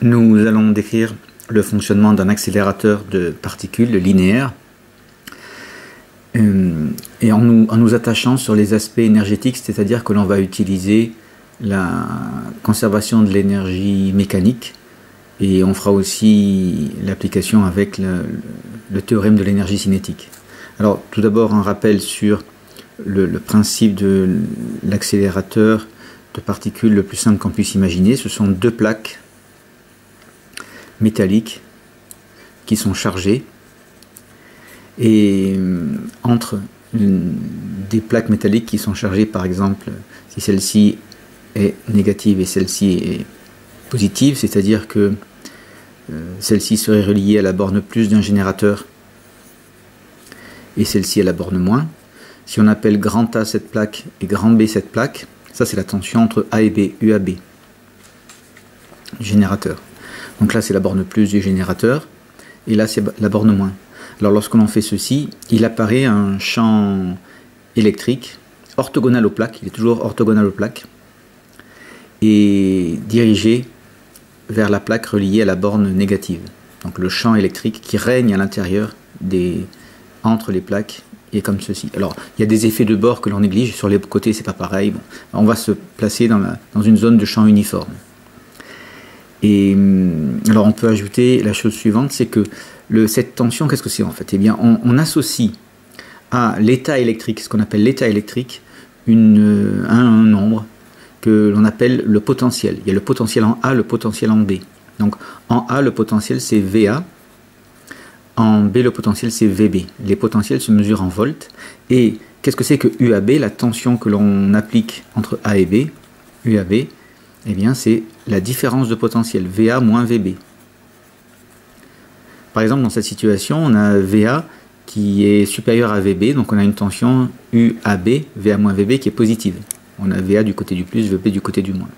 Nous allons décrire le fonctionnement d'un accélérateur de particules linéaire et en nous attachant sur les aspects énergétiques, c'est-à-dire que l'on va utiliser la conservation de l'énergie mécanique et on fera aussi l'application avec le théorème de l'énergie cinétique. Alors tout d'abord un rappel sur le principe de l'accélérateur de particules le plus simple qu'on puisse imaginer. Ce sont deux plaques métalliques qui sont chargées et entre des plaques métalliques qui sont chargées, par exemple si celle-ci est négative et celle-ci est positive, c'est-à-dire que celle-ci serait reliée à la borne plus d'un générateur et celle-ci à la borne moins. Si on appelle grand A cette plaque et grand B cette plaque, ça c'est la tension entre A et B, UAB, générateur. Donc là c'est la borne plus du générateur et là c'est la borne moins. Alors lorsque l'on fait ceci, il apparaît un champ électrique orthogonal aux plaques, il est toujours orthogonal aux plaques, et dirigé vers la plaque reliée à la borne négative. Donc le champ électrique qui règne à l'intérieur entre les plaques est comme ceci. Alors il y a des effets de bord que l'on néglige, sur les côtés c'est pas pareil. Bon, on va se placer dans une zone de champ uniforme. Et alors on peut ajouter la chose suivante, c'est que cette tension, qu'est-ce que c'est en fait? Eh bien on associe à l'état électrique, ce qu'on appelle l'état électrique, un nombre que l'on appelle le potentiel. Il y a le potentiel en A, le potentiel en B. Donc en A le potentiel c'est VA, en B le potentiel c'est VB. Les potentiels se mesurent en volts. Et qu'est-ce que c'est que UAB? La tension que l'on applique entre A et B, UAB, eh bien c'est la différence de potentiel, VA moins VB. Par exemple, dans cette situation, on a VA qui est supérieur à VB, donc on a une tension UAB, VA moins VB, qui est positive. On a VA du côté du plus, VB du côté du moins.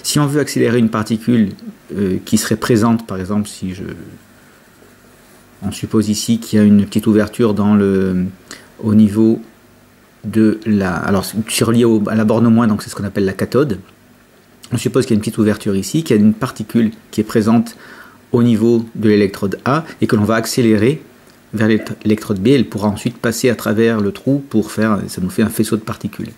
Si on veut accélérer une particule qui serait présente, par exemple, on suppose ici qu'il y a une petite ouverture au niveau de la... Alors, c'est relié à la borne moins, donc c'est ce qu'on appelle la cathode. On suppose qu'il y a une petite ouverture ici, qu'il y a une particule qui est présente au niveau de l'électrode A et que l'on va accélérer vers l'électrode B. Elle pourra ensuite passer à travers le trou pour faire... Ça nous fait un faisceau de particules.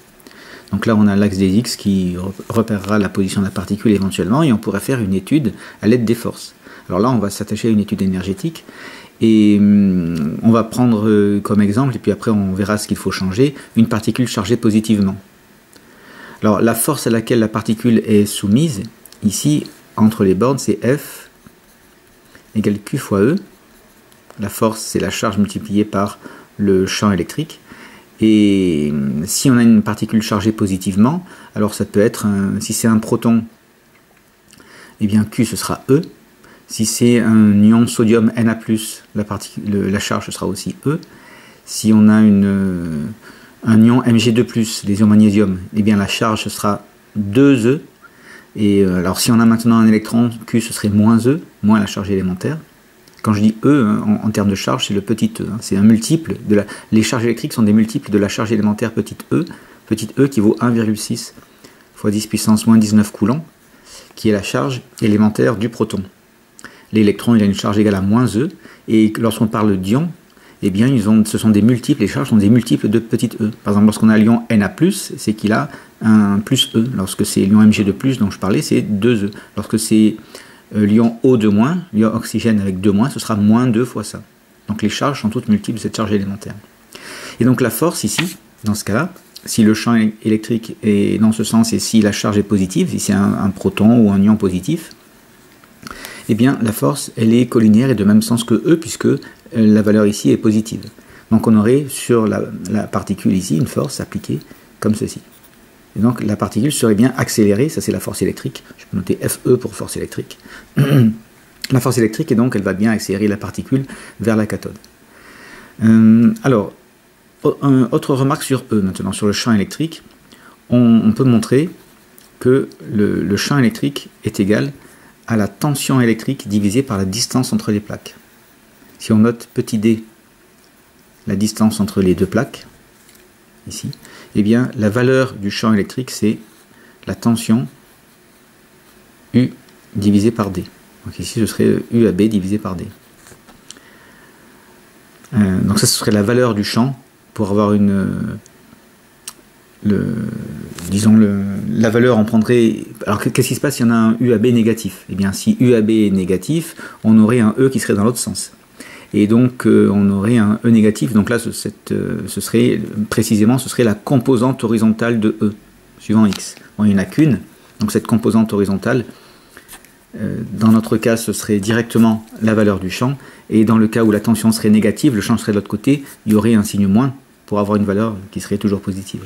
Donc là, on a l'axe des X qui repérera la position de la particule éventuellement et on pourrait faire une étude à l'aide des forces. Alors là, on va s'attacher à une étude énergétique et on va prendre comme exemple, et puis après on verra ce qu'il faut changer, une particule chargée positivement. Alors la force à laquelle la particule est soumise, ici, entre les bornes, c'est F égale Q fois E. La force, c'est la charge multipliée par le champ électrique. Et si on a une particule chargée positivement, alors ça peut être, si c'est un proton, eh bien Q ce sera E. Si c'est un ion sodium Na+, la charge ce sera aussi E. Si on a un ion Mg2+, les ions magnésium, eh bien la charge ce sera 2E. Et alors si on a maintenant un électron, Q ce serait moins E, moins la charge élémentaire. Quand je dis E, en termes de charge, c'est le petit e. C'est un multiple les charges électriques sont des multiples de la charge élémentaire petite e qui vaut 1,6 fois 10 puissance moins 19 coulombs, qui est la charge élémentaire du proton. L'électron, il a une charge égale à moins E, et lorsqu'on parle d'ion, eh bien, ce sont des multiples, les charges sont des multiples de petit e. Par exemple, lorsqu'on a l'ion Na+, c'est qu'il a un plus E. Lorsque c'est l'ion Mg2+, dont je parlais, c'est 2E. Lorsque c'est l'ion O2-, l'ion oxygène avec 2-, ce sera moins 2 fois ça. Donc les charges sont toutes multiples de cette charge élémentaire. Et donc la force ici, dans ce cas-là, si le champ électrique est dans ce sens et si la charge est positive, si c'est un proton ou un ion positif, eh bien la force elle est collinéaire et de même sens que E puisque la valeur ici est positive. Donc on aurait sur la particule ici une force appliquée comme ceci. Et donc la particule serait bien accélérée, ça c'est la force électrique, je peux noter Fe pour force électrique. La force électrique, et donc elle va bien accélérer la particule vers la cathode. Alors, autre remarque sur E maintenant, sur le champ électrique, on peut montrer que le champ électrique est égal à la tension électrique divisée par la distance entre les plaques. Si on note petit d, la distance entre les deux plaques, ici, eh bien la valeur du champ électrique c'est la tension U divisé par D. Donc ici, ce serait UAB divisé par D. Donc ça, ce serait la valeur du champ pour avoir la valeur, on prendrait... Alors qu'est-ce qui se passe si on a un UAB négatif? Eh bien, si UAB est négatif, on aurait un E qui serait dans l'autre sens. Et donc, on aurait un E négatif. Donc là, ce serait précisément, ce serait la composante horizontale de E, suivant X. Bon, il n'y en a qu'une. Donc cette composante horizontale, dans notre cas, ce serait directement la valeur du champ. Et dans le cas où la tension serait négative, le champ serait de l'autre côté, il y aurait un signe moins pour avoir une valeur qui serait toujours positive.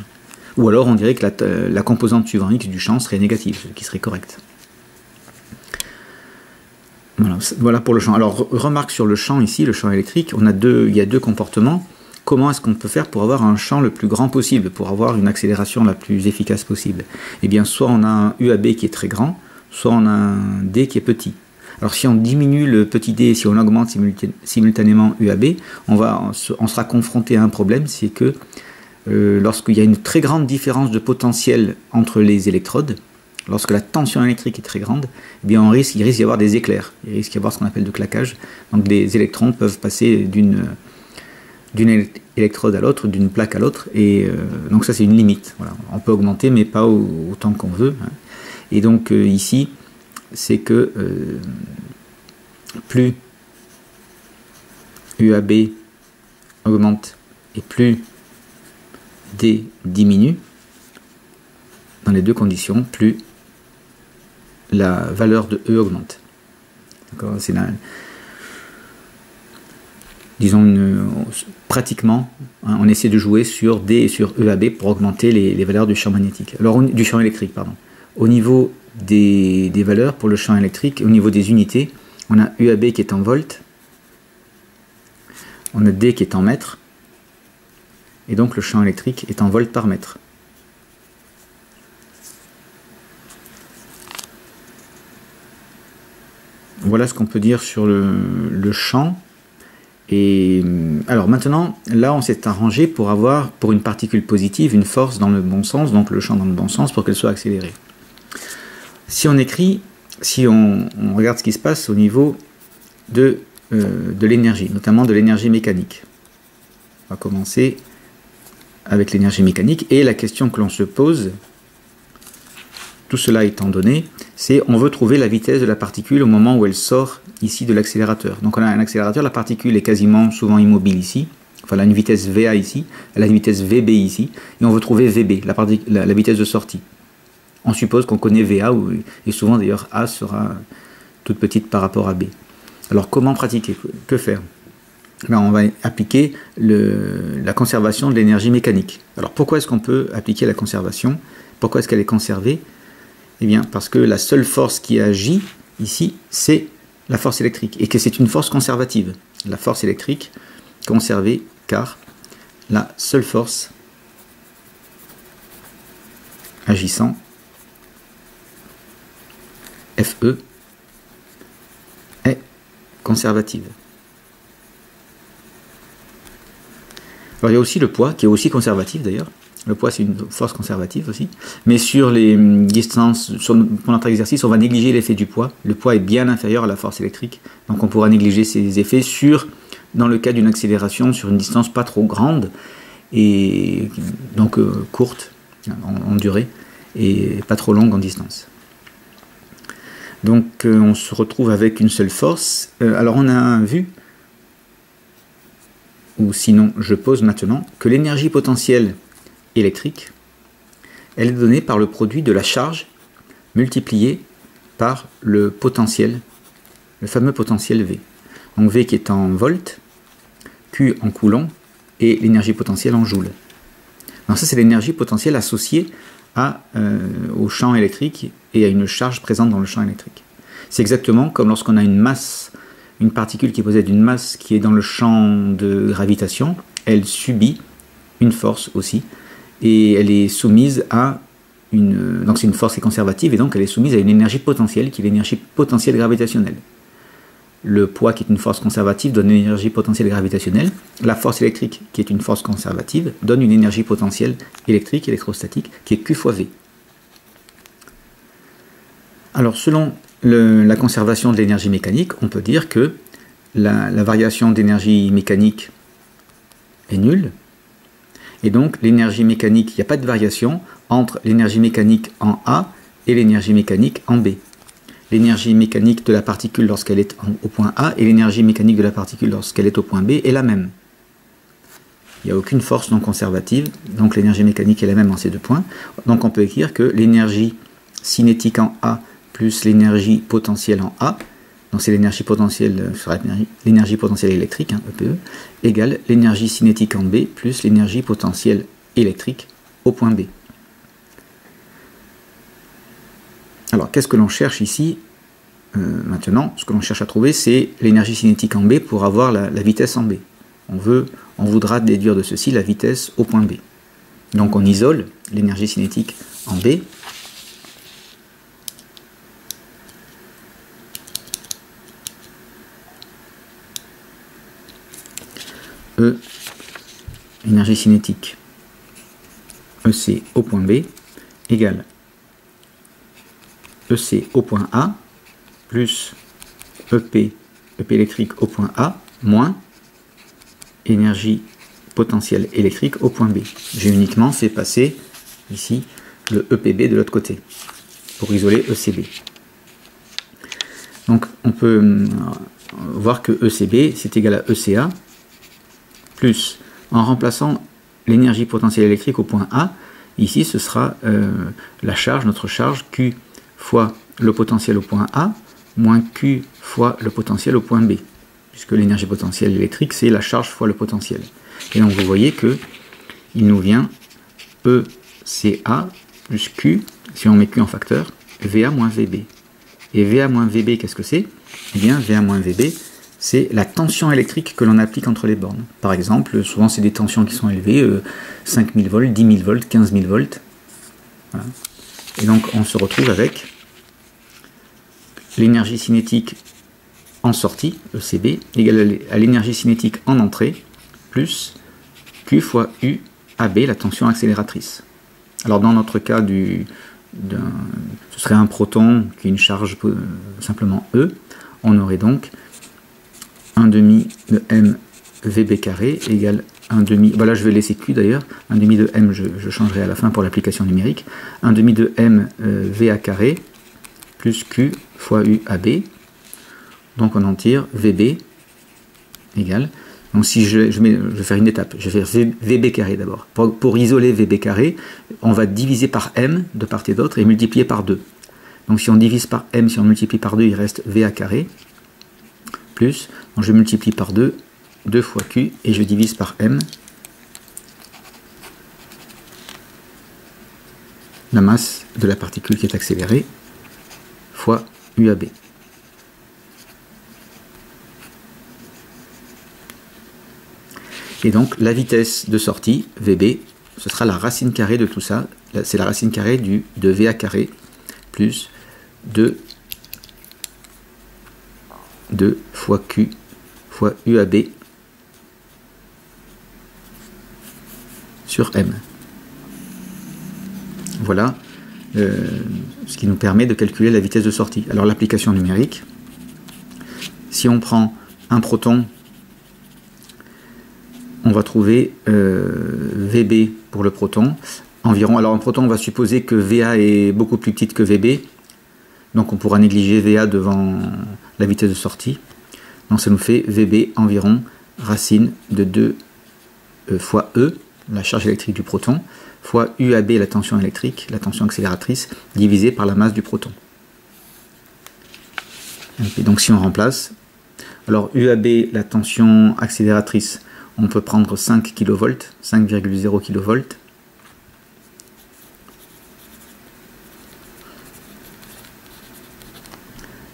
Ou alors on dirait que la composante suivant X du champ serait négative, ce qui serait correct. Voilà pour le champ. Alors remarque sur le champ ici, le champ électrique, il y a deux comportements. Comment est-ce qu'on peut faire pour avoir un champ le plus grand possible, pour avoir une accélération la plus efficace possible? Eh bien, soit on a un UAB qui est très grand, soit on a un D qui est petit. Alors si on diminue le petit d, si on augmente simultanément UAB, on sera confronté à un problème, c'est que lorsqu'il y a une très grande différence de potentiel entre les électrodes, lorsque la tension électrique est très grande, eh bien il risque d'y avoir des éclairs, il risque d'y avoir ce qu'on appelle de claquage. Donc des électrons peuvent passer d'une électrode à l'autre, d'une plaque à l'autre, et donc ça c'est une limite. Voilà. On peut augmenter, mais pas autant qu'on veut. Hein. Et donc ici, c'est que plus UAB augmente et plus D diminue, dans les deux conditions, plus la valeur de E augmente. C'est pratiquement, hein, on essaie de jouer sur D et sur UAB pour augmenter les valeurs du champ magnétique. Alors, du champ électrique, pardon. Au niveau des valeurs pour le champ électrique, au niveau des unités, on a UAB qui est en volts, on a D qui est en mètres, et donc le champ électrique est en volts par mètre. Voilà ce qu'on peut dire sur le champ. Et alors maintenant, là on s'est arrangé pour avoir, pour une particule positive, une force dans le bon sens, donc le champ dans le bon sens pour qu'elle soit accélérée. Si on écrit, si on regarde ce qui se passe au niveau de l'énergie, notamment de l'énergie mécanique. On va commencer avec l'énergie mécanique, et la question que l'on se pose, tout cela étant donné, c'est on veut trouver la vitesse de la particule au moment où elle sort ici de l'accélérateur. Donc on a un accélérateur, la particule est quasiment souvent immobile ici, enfin elle a une vitesse VA ici, elle a une vitesse VB ici, et on veut trouver VB, la vitesse de sortie. On suppose qu'on connaît VA, et souvent d'ailleurs A sera toute petite par rapport à B. Alors comment pratiquer? Que faire? Ben, on va appliquer la conservation de l'énergie mécanique. Alors pourquoi est-ce qu'on peut appliquer la conservation? Pourquoi est-ce qu'elle est conservée? Eh bien parce que la seule force qui agit ici, c'est la force électrique, et que c'est une force conservative. La force électrique conservée, car la seule force agissant, FE, est conservative. Alors il y a aussi le poids, qui est aussi conservatif d'ailleurs. Le poids, c'est une force conservative aussi. Mais sur les distances, pour notre exercice, on va négliger l'effet du poids. Le poids est bien inférieur à la force électrique. Donc on pourra négliger ces effets dans le cas d'une accélération sur une distance pas trop grande, et donc courte en durée, et pas trop longue en distance. Donc on se retrouve avec une seule force. Alors on a vu, ou sinon je pose maintenant, que l'énergie potentielle électrique, elle est donnée par le produit de la charge multiplié par le potentiel, le fameux potentiel V. Donc V qui est en volts, Q en coulomb, et l'énergie potentielle en joules. Donc ça c'est l'énergie potentielle associée au champ électrique et à une charge présente dans le champ électrique. C'est exactement comme lorsqu'on a une masse, une particule qui possède une masse qui est dans le champ de gravitation, elle subit une force aussi, et elle est soumise à donc c'est une force qui est conservative, et donc elle est soumise à une énergie potentielle qui est l'énergie potentielle gravitationnelle. Le poids qui est une force conservative donne une énergie potentielle gravitationnelle, la force électrique qui est une force conservative donne une énergie potentielle électrique, électrostatique, qui est Q fois V. Alors selon la conservation de l'énergie mécanique, on peut dire que la variation d'énergie mécanique est nulle. Et donc l'énergie mécanique, il n'y a pas de variation entre l'énergie mécanique en A et l'énergie mécanique en B. L'énergie mécanique de la particule lorsqu'elle est au point A et l'énergie mécanique de la particule lorsqu'elle est au point B est la même. Il n'y a aucune force non conservative, donc l'énergie mécanique est la même en ces deux points. Donc on peut écrire que l'énergie cinétique en A plus l'énergie potentielle en A, donc c'est l'énergie potentielle, l'énergie potentielle électrique, hein, EPE, égale l'énergie cinétique en B plus l'énergie potentielle électrique au point B. Alors qu'est-ce que l'on cherche ici maintenant? Ce que l'on cherche à trouver, c'est l'énergie cinétique en B pour avoir la vitesse en B. On voudra déduire de ceci la vitesse au point B. Donc on isole l'énergie cinétique en B. E, énergie cinétique EC au point B, égale EC au point A, plus EP électrique au point A, moins énergie potentielle électrique au point B. J'ai uniquement fait passer ici le EPB de l'autre côté, pour isoler ECB. Donc on peut voir que ECB, c'est égal à ECA, plus, en remplaçant l'énergie potentielle électrique au point A, ici ce sera la charge, notre charge, Q fois le potentiel au point A, moins Q fois le potentiel au point B, puisque l'énergie potentielle électrique, c'est la charge fois le potentiel. Et donc vous voyez que il nous vient ECA plus Q, si on met Q en facteur, VA moins VB. Et VA moins VB, qu'est-ce que c'est? Eh bien, VA moins VB, c'est la tension électrique que l'on applique entre les bornes. Par exemple, souvent c'est des tensions qui sont élevées, 5000 volts, 10 000 volts, 15 000 volts. Voilà. Et donc on se retrouve avec l'énergie cinétique en sortie, ECB, égale à l'énergie cinétique en entrée, plus Q fois U AB, la tension accélératrice. Alors dans notre cas, ce serait un proton qui a une charge simplement E, on aurait donc 1 demi de M VB carré égale 1 demi, voilà je vais laisser Q d'ailleurs, 1 demi de M je changerai à la fin pour l'application numérique, 1 demi de M VA carré plus Q fois U AB, donc on en tire VB égale, donc si je vais faire une étape, je vais faire VB carré d'abord, pour isoler VB carré, on va diviser par M de part et d'autre et multiplier par 2, donc si on divise par M, si on multiplie par 2, il reste VA carré, plus, donc je multiplie par 2, 2 fois Q, et je divise par M, la masse de la particule qui est accélérée, fois UAB. Et donc la vitesse de sortie, VB, ce sera la racine carrée de tout ça, c'est la racine carrée de VA carré, plus 2 fois Q fois UAB sur M. Voilà ce qui nous permet de calculer la vitesse de sortie. Alors l'application numérique, si on prend un proton, on va trouver VB pour le proton, environ, alors un proton on va supposer que VA est beaucoup plus petite que VB, donc on pourra négliger VA devant la vitesse de sortie. Donc ça nous fait VB environ racine de 2 fois E, la charge électrique du proton, fois UAB, la tension électrique, la tension accélératrice, divisé par la masse du proton. Et donc si on remplace, alors UAB, la tension accélératrice, on peut prendre 5 kV, 5,0 kV.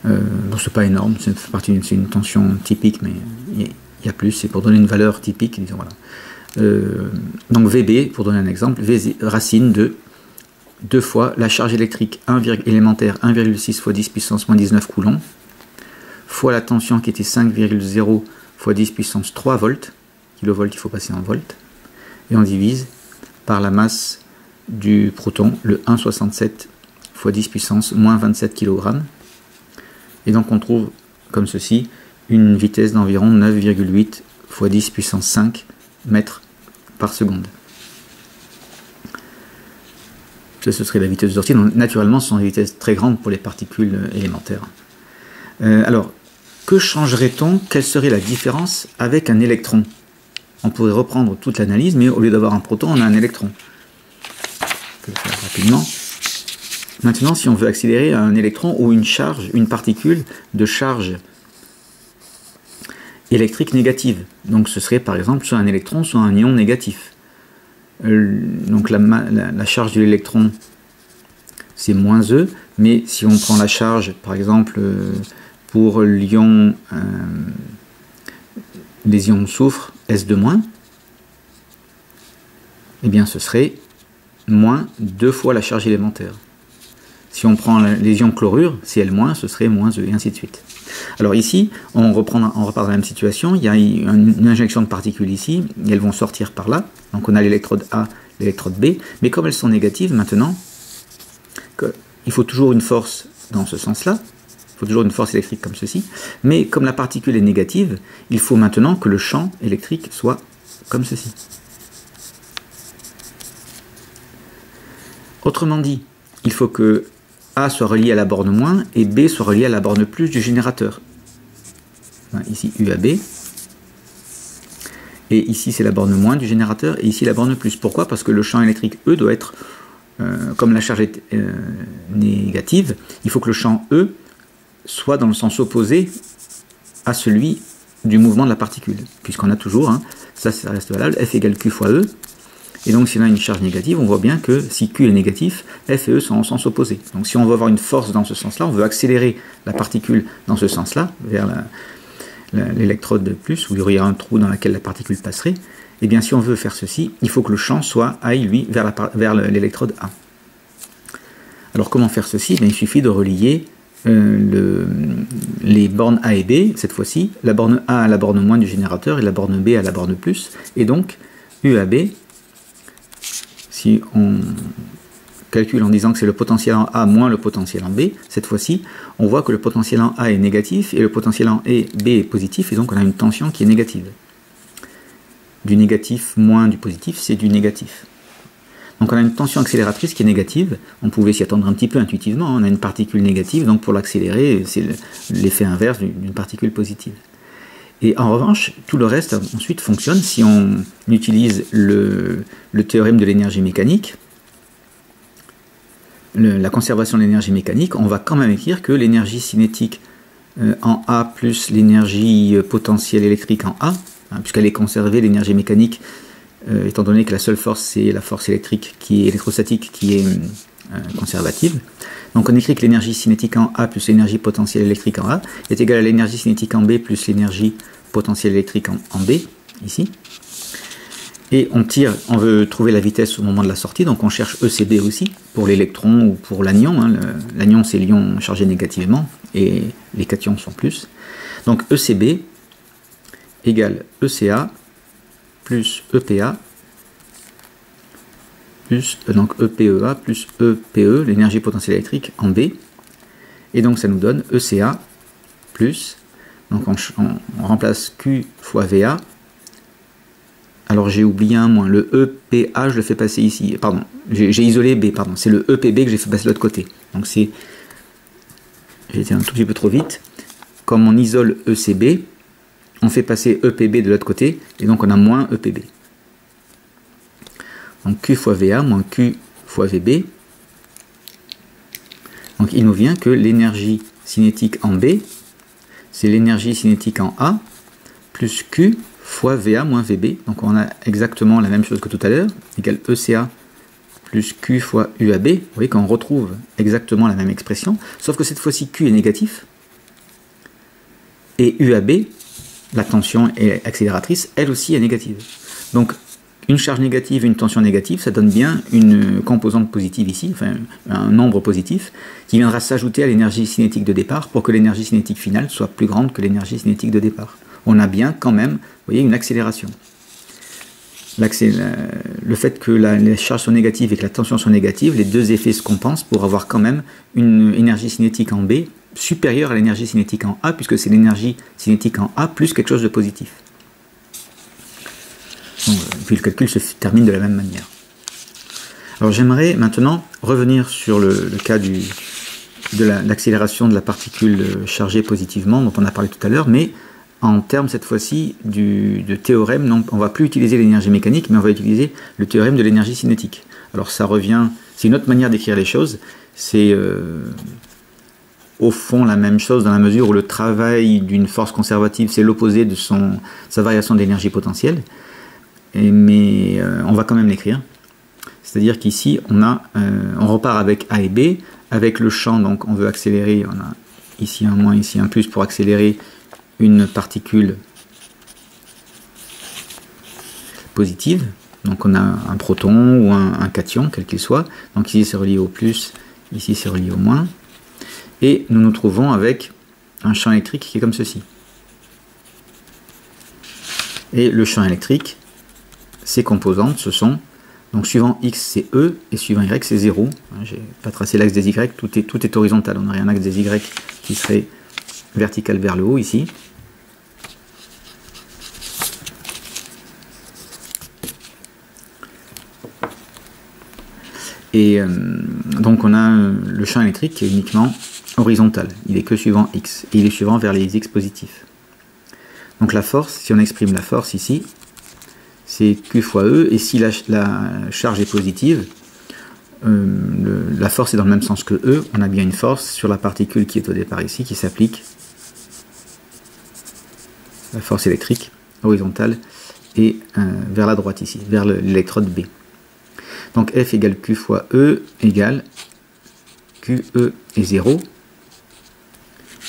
Bon, c'est pas énorme, c'est une tension typique, mais il y a plus, c'est pour donner une valeur typique, disons, voilà. Donc VB, pour donner un exemple, racine de 2 fois la charge électrique élémentaire 1,6 fois 10 puissance moins 19 coulombs, fois la tension qui était 5,0 fois 10 puissance 3 volts, kilovolts il faut passer en volts, et on divise par la masse du proton, le 1,67 fois 10 puissance moins 27 kg, Et donc on trouve comme ceci une vitesse d'environ 9,8 fois 10 puissance 5 mètres par seconde. Ça, ce serait la vitesse de sortie. Donc, naturellement, ce sont des vitesses très grandes pour les particules élémentaires. Alors, que changerait-on? Quelle serait la différence avec un électron? On pourrait reprendre toute l'analyse, mais au lieu d'avoir un proton, on a un électron. Je peux le faire rapidement. Maintenant, si on veut accélérer un électron ou une charge, une particule de charge électrique négative, donc ce serait par exemple soit un électron, soit un ion négatif. Donc la charge de l'électron, c'est moins E, mais si on prend la charge, par exemple, pour l'ion, les ions soufre, S2-, eh bien ce serait moins 2 fois la charge élémentaire. Si on prend les ions chlorure, Cl-, ce serait moins E, et ainsi de suite. Alors ici, on repart dans la même situation, il y a une injection de particules ici, et elles vont sortir par là, donc on a l'électrode A, l'électrode B, mais comme elles sont négatives maintenant, il faut toujours une force dans ce sens-là, il faut toujours une force électrique comme ceci, mais comme la particule est négative, il faut maintenant que le champ électrique soit comme ceci. Autrement dit, il faut que A soit relié à la borne moins et B soit relié à la borne plus du générateur. Ici UAB. Et ici c'est la borne moins du générateur et ici la borne plus. Pourquoi? Parce que le champ électrique E doit être, comme la charge est négative, il faut que le champ E soit dans le sens opposé à celui du mouvement de la particule. Puisqu'on a toujours, ça reste valable, F égale Q fois E. Et donc si on a une charge négative, on voit bien que si Q est négatif, F et E sont en sens opposé. Donc si on veut avoir une force dans ce sens-là, on veut accélérer la particule dans ce sens-là, vers l'électrode plus, où il y aurait un trou dans lequel la particule passerait, et bien si on veut faire ceci, il faut que le champ aille, lui, vers l'électrode A. Alors comment faire ceci? Il suffit de relier les bornes A et B, cette fois-ci, la borne A à la borne moins du générateur et la borne B à la borne plus, et donc UAB, si on calcule en disant que c'est le potentiel en A moins le potentiel en B, cette fois-ci, on voit que le potentiel en A est négatif et le potentiel en B est positif, et donc on a une tension qui est négative. Du négatif moins du positif, c'est du négatif. Donc on a une tension accélératrice qui est négative, on pouvait s'y attendre un petit peu intuitivement, on a une particule négative, donc pour l'accélérer, c'est l'effet inverse d'une particule positive. Et en revanche, tout le reste ensuite fonctionne si on utilise le théorème de l'énergie mécanique, la conservation de l'énergie mécanique. On va quand même écrire que l'énergie cinétique en A plus l'énergie potentielle électrique en A, puisqu'elle est conservée, l'énergie mécanique, étant donné que la seule force c'est la force électrique qui est électrostatique qui est conservative. Donc on écrit que l'énergie cinétique en A plus l'énergie potentielle électrique en A est égale à l'énergie cinétique en B plus l'énergie potentielle électrique en B, ici. Et on veut trouver la vitesse au moment de la sortie, donc on cherche ECB aussi, pour l'électron ou pour l'anion. L'anion c'est l'ion chargé négativement, et les cations sont plus. Donc ECB égale ECA plus EPA plus donc EPEA plus EPE, l'énergie potentielle électrique en B, et donc ça nous donne ECA plus, donc on remplace Q fois VA, alors j'ai oublié un moins, le EPA je le fais passer ici, pardon, j'ai isolé B, pardon, c'est le EPB que j'ai fait passer de l'autre côté, donc c'est, j'ai été un tout petit peu trop vite, comme on isole ECB, on fait passer EPB de l'autre côté, et donc on a moins EPB. Donc Q fois VA moins Q fois VB. Donc il nous vient que l'énergie cinétique en B, c'est l'énergie cinétique en A, plus Q fois VA moins VB. Donc on a exactement la même chose que tout à l'heure, égale ECA plus Q fois UAB. Vous voyez qu'on retrouve exactement la même expression, sauf que cette fois-ci Q est négatif, et UAB, la tension accélératrice, elle aussi est négative. Donc une charge négative et une tension négative, ça donne bien une composante positive ici, enfin un nombre positif, qui viendra s'ajouter à l'énergie cinétique de départ pour que l'énergie cinétique finale soit plus grande que l'énergie cinétique de départ. On a bien quand même, vous voyez, une accélération. Le fait que les charges sont négatives et que la tension soit négative, les deux effets se compensent pour avoir quand même une énergie cinétique en B supérieure à l'énergie cinétique en A, puisque c'est l'énergie cinétique en A plus quelque chose de positif. Donc, puis le calcul se termine de la même manière. Alors j'aimerais maintenant revenir sur le cas de l'accélération de la particule chargée positivement, dont on a parlé tout à l'heure, mais en termes cette fois-ci de théorème. Donc on ne va plus utiliser l'énergie mécanique, mais on va utiliser le théorème de l'énergie cinétique. Alors ça revient, c'est une autre manière d'écrire les choses, c'est au fond la même chose dans la mesure où le travail d'une force conservative c'est l'opposé de sa variation d'énergie potentielle, mais on va quand même l'écrire. C'est-à-dire qu'ici on repart avec A et B, avec le champ, donc on veut accélérer, on a ici un moins, ici un plus pour accélérer une particule positive. Donc on a un proton ou un cation, quel qu'il soit. Donc ici c'est relié au plus, ici c'est relié au moins. Et nous nous trouvons avec un champ électrique qui est comme ceci. Et le champ électrique, ses composantes, ce sont, donc suivant x c'est E, et suivant y c'est 0. Je n'ai pas tracé l'axe des y, tout est horizontal. On aurait un axe des y qui serait vertical vers le haut ici. Et donc on a le champ électrique qui est uniquement horizontal, il est que suivant x, et il est suivant vers les x positifs. Donc la force, si on exprime la force ici, c'est Q fois E, et si la charge est positive, la force est dans le même sens que E, on a bien une force sur la particule qui est au départ ici, qui s'applique, la force électrique horizontale, et vers la droite ici, vers l'électrode B. Donc F égale Q fois E égale QE est 0.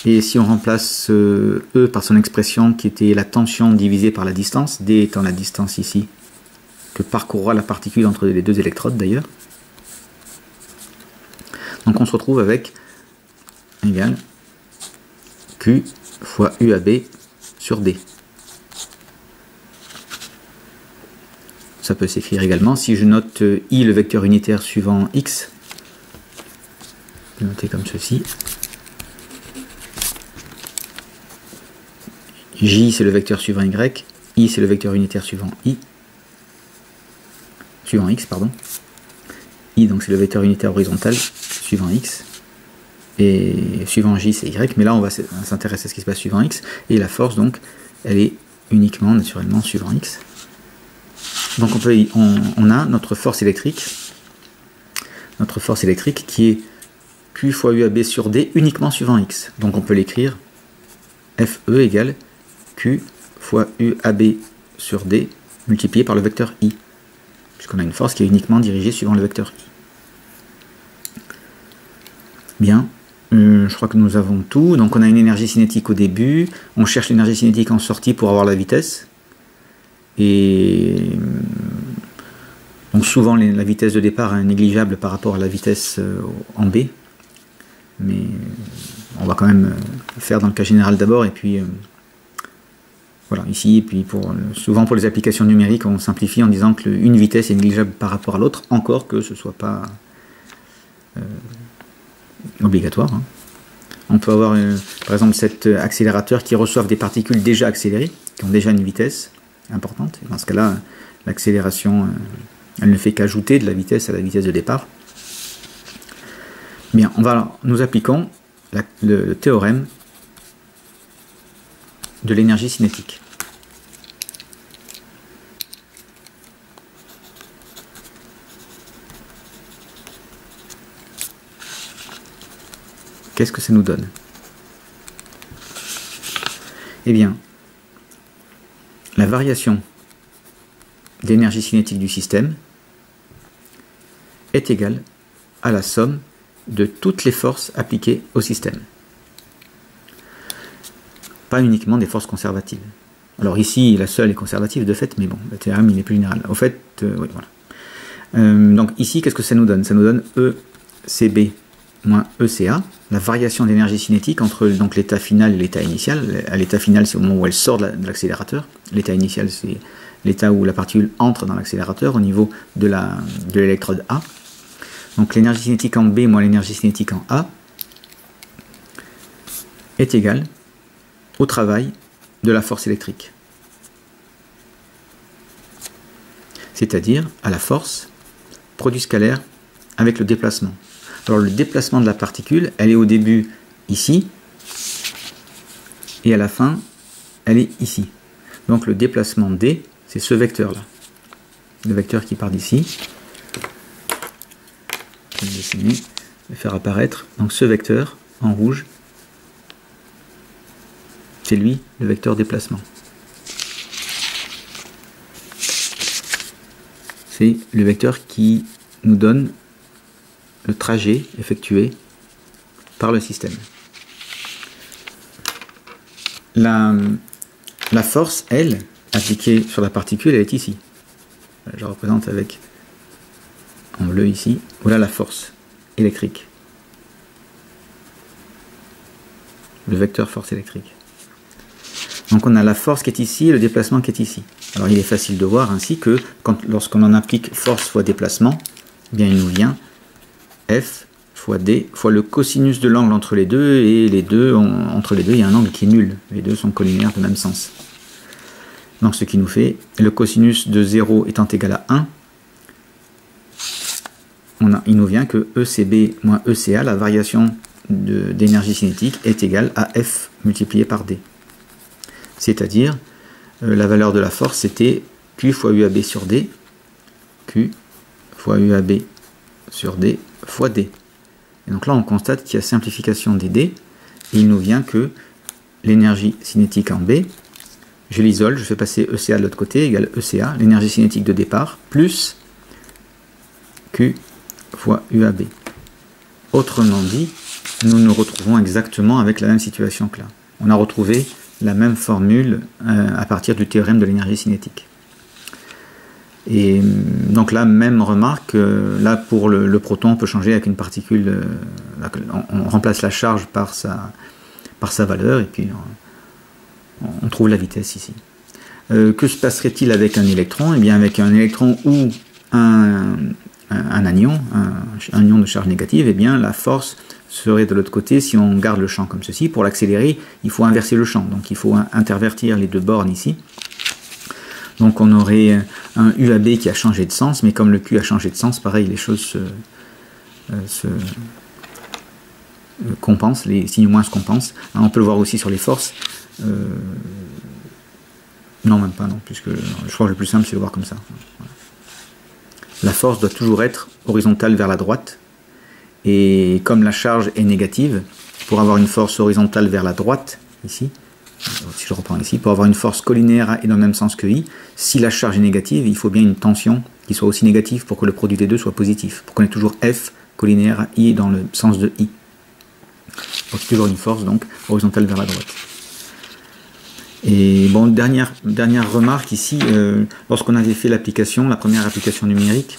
Et si on remplace E par son expression qui était la tension divisée par la distance, D étant la distance ici, que parcourra la particule entre les deux électrodes d'ailleurs. Donc on se retrouve avec égale Q fois UAB sur D. Ça peut s'écrire également, si je note I le vecteur unitaire suivant X, je vais noter comme ceci. J c'est le vecteur suivant Y, I c'est le vecteur unitaire suivant X, pardon. I donc c'est le vecteur unitaire horizontal suivant X, et suivant J c'est Y, mais là on va s'intéresser à ce qui se passe suivant X, et la force donc elle est uniquement naturellement suivant X. Donc on a notre force électrique qui est Q fois UAB sur D uniquement suivant X. Donc on peut l'écrire FE égale Q fois UAB sur D multiplié par le vecteur I, puisqu'on a une force qui est uniquement dirigée suivant le vecteur I. Bien, je crois que nous avons tout. Donc on a une énergie cinétique au début, on cherche l'énergie cinétique en sortie pour avoir la vitesse. Et donc souvent la vitesse de départ est négligeable par rapport à la vitesse en B, mais on va quand même faire dans le cas général d'abord, et puis voilà ici, et puis souvent pour les applications numériques on simplifie en disant que une vitesse est négligeable par rapport à l'autre, encore que ce ne soit pas obligatoire. Hein. On peut avoir par exemple cet accélérateur qui reçoit des particules déjà accélérées, qui ont déjà une vitesse importante. Et dans ce cas-là, l'accélération, elle ne fait qu'ajouter de la vitesse à la vitesse de départ. Bien, nous appliquons le théorème de l'énergie cinétique. Qu'est-ce que ça nous donne? Eh bien, la variation d'énergie cinétique du système est égale à la somme de toutes les forces appliquées au système. Pas uniquement des forces conservatives. Alors ici, la seule est conservative de fait, mais bon, le théorème il est plus général. Au fait, oui, voilà. Donc ici, qu'est-ce que ça nous donne? Ça nous donne ECB moins ECA, la variation d'énergie cinétique entre donc l'état final et l'état initial. L'état final, c'est au moment où elle sort de l'accélérateur. L'état initial, c'est l'état où la particule entre dans l'accélérateur au niveau de l'électrode A. Donc l'énergie cinétique en B moins l'énergie cinétique en A. est égal au travail de la force électrique. C'est-à-dire à la force produit scalaire avec le déplacement. Alors le déplacement de la particule, elle est au début ici, et à la fin, elle est ici. Donc le déplacement D, c'est ce vecteur-là. Le vecteur qui part d'ici. Je vais dessiner, je vais faire apparaître. Donc ce vecteur, en rouge, c'est lui, le vecteur déplacement. C'est le vecteur qui nous donne le trajet effectué par le système. La force, elle, appliquée sur la particule, elle est ici. Je la représente avec en bleu ici. Voilà la force électrique. Le vecteur force électrique. Donc on a la force qui est ici et le déplacement qui est ici. Alors il est facile de voir ainsi que lorsqu'on en applique force fois déplacement, eh bien il nous vient F fois D fois le cosinus de l'angle entre les deux, et entre les deux il y a un angle qui est nul. Les deux sont collinaires de même sens. Donc ce qui nous fait le cosinus de 0 étant égal à 1, il nous vient que ECB moins ECA, la variation d'énergie cinétique, est égale à F multiplié par D. C'est-à-dire, la valeur de la force, c'était Q fois UAB sur D, Q fois UAB sur D fois D. Et donc là, on constate qu'il y a simplification des D, et il nous vient que l'énergie cinétique en B, je l'isole, je fais passer ECA de l'autre côté, égale ECA, l'énergie cinétique de départ, plus Q fois UAB. Autrement dit, nous nous retrouvons exactement avec la même situation que là. On a retrouvé la même formule à partir du théorème de l'énergie cinétique. Et donc là, même remarque, là pour le proton, on peut changer avec une particule, on remplace la charge par sa valeur, et puis on trouve la vitesse ici. Que se passerait-il avec un électron? Eh bien avec un électron ou un anion, un ion de charge négative, eh bien la force serait de l'autre côté si on garde le champ comme ceci. Pour l'accélérer, il faut inverser le champ, donc il faut intervertir les deux bornes ici. Donc on aurait un UAB qui a changé de sens, mais comme le Q a changé de sens, pareil, les choses se compensent, les signes moins se compensent. On peut le voir aussi sur les forces. Non, même pas, non, puisque je crois que le plus simple c'est de le voir comme ça. Voilà. La force doit toujours être horizontale vers la droite, et comme la charge est négative, pour avoir une force horizontale vers la droite, ici, si je reprends ici, pour avoir une force collinaire et dans le même sens que I, si la charge est négative, il faut bien une tension qui soit aussi négative pour que le produit des deux soit positif, pour qu'on ait toujours F collinaire à I dans le sens de I. Donc c'est toujours une force donc horizontale vers la droite. Et bon, dernière remarque ici, lorsqu'on avait fait l'application, la première application numérique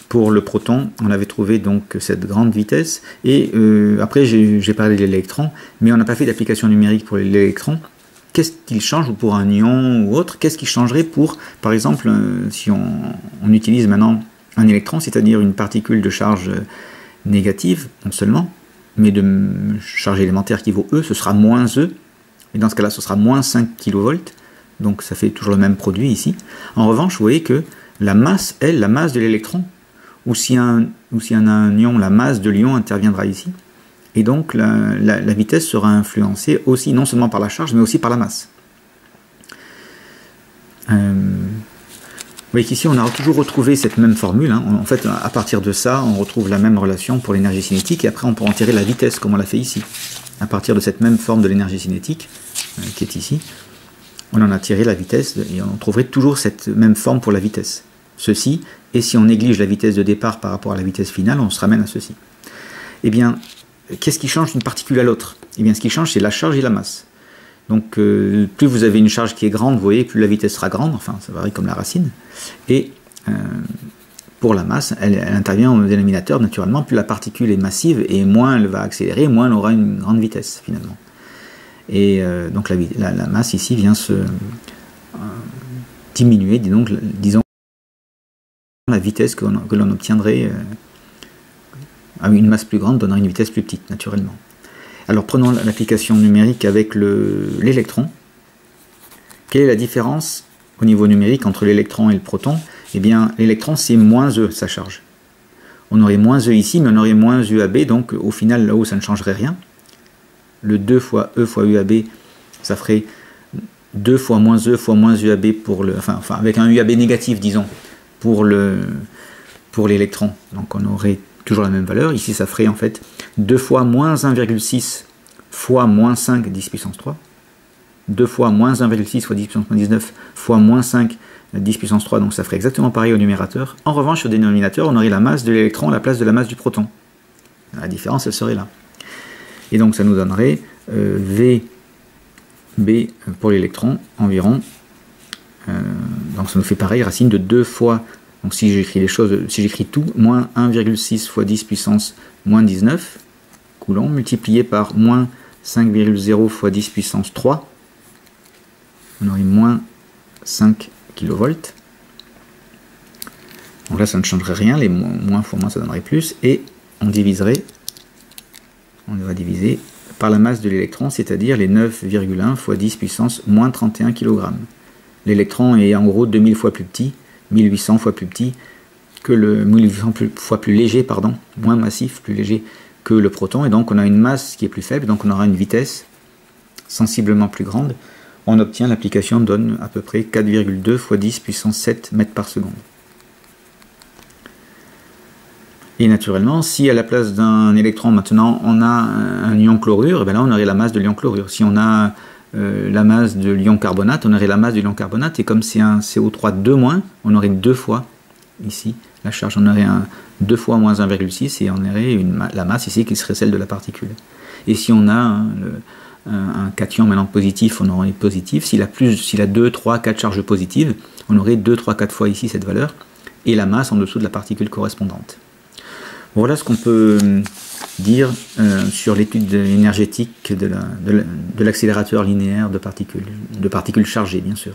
pour le proton, on avait trouvé donc cette grande vitesse, et après j'ai parlé de l'électron, mais on n'a pas fait d'application numérique pour l'électron. Qu'est-ce qu'il change, ou pour un ion ou autre, qu'est-ce qui changerait pour, par exemple, si on utilise maintenant un électron, c'est-à-dire une particule de charge négative, non seulement, mais de charge élémentaire qui vaut E, ce sera moins E, et dans ce cas-là, ce sera moins 5 kV, donc ça fait toujours le même produit ici. En revanche, vous voyez que la masse, elle, la masse de l'électron, ou s'il y a un ion, la masse de l'ion interviendra ici, et donc la vitesse sera influencée aussi non seulement par la charge, mais aussi par la masse. Vous voyez qu'ici, on a toujours retrouvé cette même formule, hein. En fait, à partir de ça, on retrouve la même relation pour l'énergie cinétique, et après on peut en tirer la vitesse, comme on l'a fait ici. À partir de cette même forme de l'énergie cinétique, qui est ici, on en a tiré la vitesse, et on trouverait toujours cette même forme pour la vitesse. Ceci, et si on néglige la vitesse de départ par rapport à la vitesse finale, on se ramène à ceci. Eh bien, qu'est-ce qui change d'une particule à l'autre? Eh bien, ce qui change, c'est la charge et la masse. Donc, plus vous avez une charge qui est grande, vous voyez, plus la vitesse sera grande, enfin, ça varie comme la racine. Et pour la masse, elle intervient au dénominateur, naturellement, plus la particule est massive, et moins elle va accélérer, moins elle aura une grande vitesse, finalement. Et donc, la masse, ici, vient se diminuer, disons, la vitesse que l'on obtiendrait, une masse plus grande donnerait une vitesse plus petite, naturellement. Alors prenons l'application numérique avec l'électron. Quelle est la différence au niveau numérique entre l'électron et le proton? Eh bien, l'électron, c'est moins E, sa charge. On aurait moins E ici, mais on aurait moins UAB, donc au final, là-haut, ça ne changerait rien. Le 2 fois E fois UAB, ça ferait 2 fois moins E fois moins UAB pour le... Enfin, avec un UAB négatif, disons, pour l'électron. Donc on aurait toujours la même valeur. Ici, ça ferait en fait 2 fois moins 1,6 fois moins 5 10 puissance 3. 2 fois moins 1,6 fois 10 puissance 19 fois moins 5 10 puissance 3, donc ça ferait exactement pareil au numérateur. En revanche, au dénominateur, on aurait la masse de l'électron à la place de la masse du proton. La différence, elle serait là. Et donc ça nous donnerait VB pour l'électron environ. Donc ça nous fait pareil, racine de 2 fois, donc si j'écris les choses, si j'écris tout, moins 1,6 fois 10 puissance moins 19 coulombs, multiplié par moins 5,0 fois 10 puissance 3, on aurait moins 5 kV. Donc là, ça ne changerait rien, les moins fois moins, ça donnerait plus, et on va diviser par la masse de l'électron, c'est-à-dire les 9,1 fois 10 puissance moins 31 kg. L'électron est en gros 2000 fois plus petit, 1800 fois plus petit, que 1800 fois plus léger, pardon, moins massif, plus léger que le proton, et donc on a une masse qui est plus faible, donc on aura une vitesse sensiblement plus grande. On obtient, l'application donne à peu près 4,2 fois 10 puissance 7 mètres par seconde. Et naturellement, si à la place d'un électron maintenant on a un ion chlorure, et bien là on aurait la masse de l'ion chlorure. Si on a la masse de l'ion carbonate, on aurait la masse de l'ion carbonate, et comme c'est un CO3 2-, on aurait 2 fois ici la charge, on aurait un 2 fois moins 1,6, et on aurait la masse ici qui serait celle de la particule. Et si on a un cation maintenant positif, on aurait positif. S'il a 2, 3, 4 charges positives, on aurait 2, 3, 4 fois ici cette valeur, et la masse en dessous de la particule correspondante. Voilà ce qu'on peut dire sur l'étude énergétique de l'accélérateur linéaire de particules chargées, bien sûr.